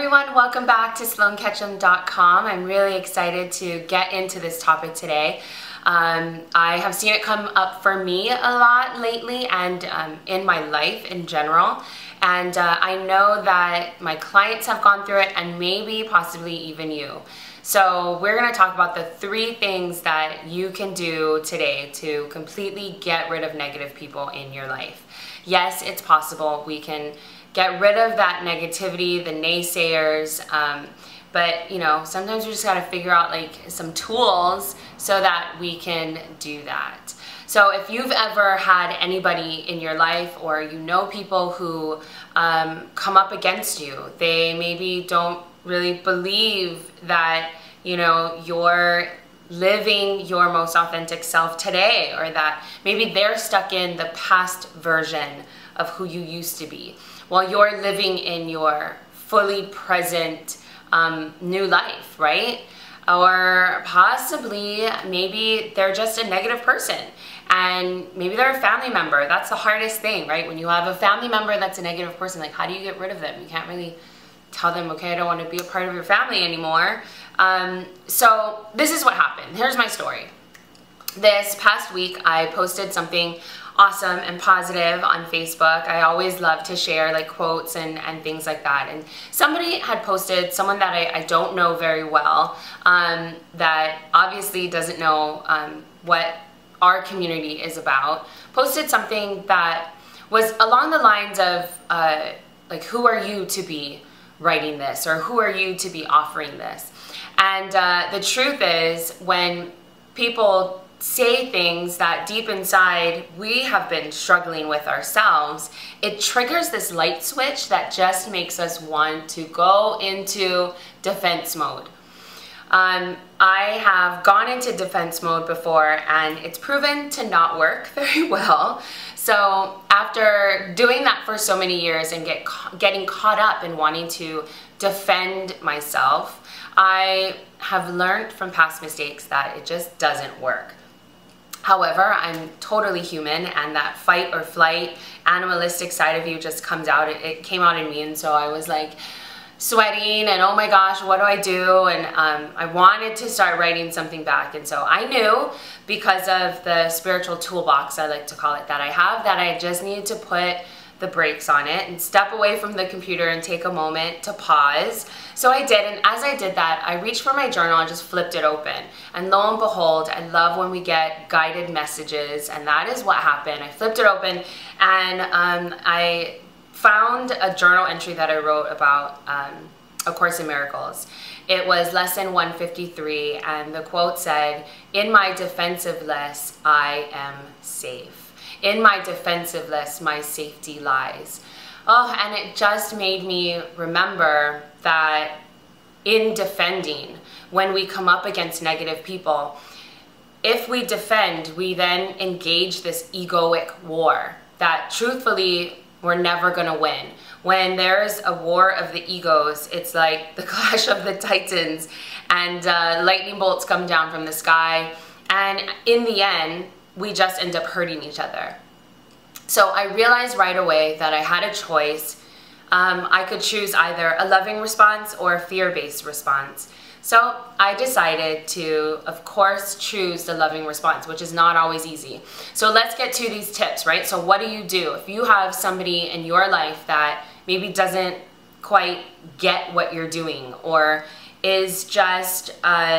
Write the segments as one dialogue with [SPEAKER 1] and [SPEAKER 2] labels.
[SPEAKER 1] everyone, welcome back to SloanKetchum.com. I'm really excited to get into this topic today. I have seen it come up for me a lot lately and in my life in general. And I know that my clients have gone through it and maybe possibly even you. So we're going to talk about the 3 things that you can do today to completely get rid of negative people in your life. Yes, it's possible. We can get rid of that negativity, the naysayers, but you know, sometimes we just got to figure out like some tools so that we can do that. So if you've ever had anybody in your life, or you know people who come up against you, they maybe don't really believe that, you know, you're living your most authentic self today, or that maybe they're stuck in the past version of who you used to be while you're living in your fully present new life, right? Or possibly maybe they're just a negative person and maybe they're a family member. That's the hardest thing, right? When you have a family member that's a negative person, like how do you get rid of them? You can't really tell them, okay, I don't want to be a part of your family anymore. So this is what happened. Here's my story. This past week, I posted something awesome and positive on Facebook. I always love to share like quotes and things like that. And somebody had posted, someone that I don't know very well, that obviously doesn't know what our community is about, posted something that was along the lines of like, who are you to be writing this, or who are you to be offering this? And the truth is, when people say things that deep inside we have been struggling with ourselves, it triggers this light switch that just makes us want to go into defense mode. I have gone into defense mode before and it's proven to not work very well. So after doing that for so many years and getting caught up in wanting to defend myself, I have learned from past mistakes that it just doesn't work. However, I'm totally human, and that fight or flight animalistic side of you just comes out. It came out in me, and so I was like sweating and oh my gosh, what do I do? And I wanted to start writing something back. And so I knew, because of the spiritual toolbox, I like to call it, that I have, that I just needed to put the brakes on it and step away from the computer and take a moment to pause. So I did, and as I did that, I reached for my journal and just flipped it open. And lo and behold, I love when we get guided messages, and that is what happened. I flipped it open and I found a journal entry that I wrote about A Course in Miracles. It was lesson 153, and the quote said, "In my defensiveness, I am safe. In my defensiveness, my safety lies." Oh, and it just made me remember that in defending, when we come up against negative people, if we defend, we then engage this egoic war that truthfully we're never gonna win. When there's a war of the egos, it's like the clash of the titans, and lightning bolts come down from the sky, and in the end, we just end up hurting each other. So I realized right away that I had a choice. I could choose either a loving response or a fear-based response. So I decided to, of course, choose the loving response, which is not always easy. So let's get to these tips, right? So what do? If you have somebody in your life that maybe doesn't quite get what you're doing, or is just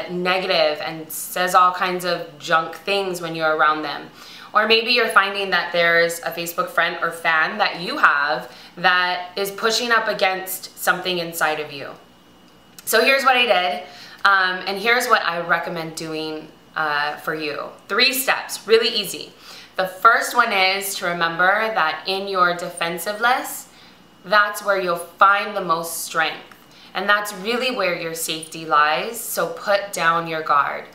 [SPEAKER 1] negative and says all kinds of junk things when you're around them, or maybe you're finding that there's a Facebook friend or fan that you have that is pushing up against something inside of you. So here's what I did, and here's what I recommend doing for you. 3 steps, really easy. The first one is to remember that in your defensiveness, that's where you'll find the most strength. And that's really where your safety lies, so put down your guard.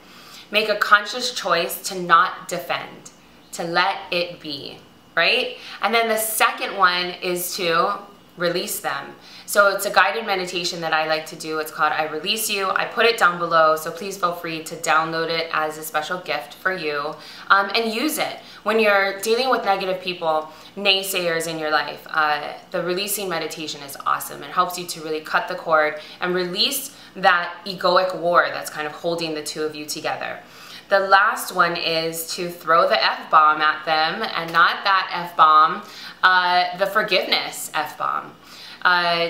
[SPEAKER 1] Make a conscious choice to not defend, to let it be, right? And then the second one is to release them. So it's a guided meditation that I like to do. It's called I Release You. I put it down below, so please feel free to download it as a special gift for you, and use it. When you're dealing with negative people, naysayers in your life, the releasing meditation is awesome. It helps you to really cut the cord and release that egoic war that's kind of holding the two of you together. The last one is to throw the F-bomb at them, and not that F-bomb, the forgiveness F-bomb.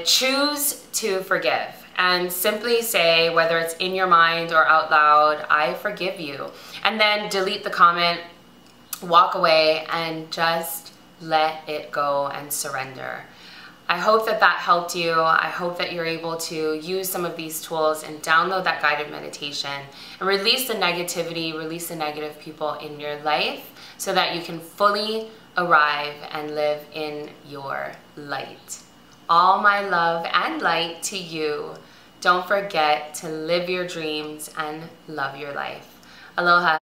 [SPEAKER 1] Choose to forgive and simply say, whether it's in your mind or out loud, I forgive you. And then delete the comment, walk away, and just let it go and surrender. I hope that that helped you. I hope that you're able to use some of these tools and download that guided meditation and release the negativity, release the negative people in your life so that you can fully arrive and live in your light. All my love and light to you. Don't forget to live your dreams and love your life. Aloha.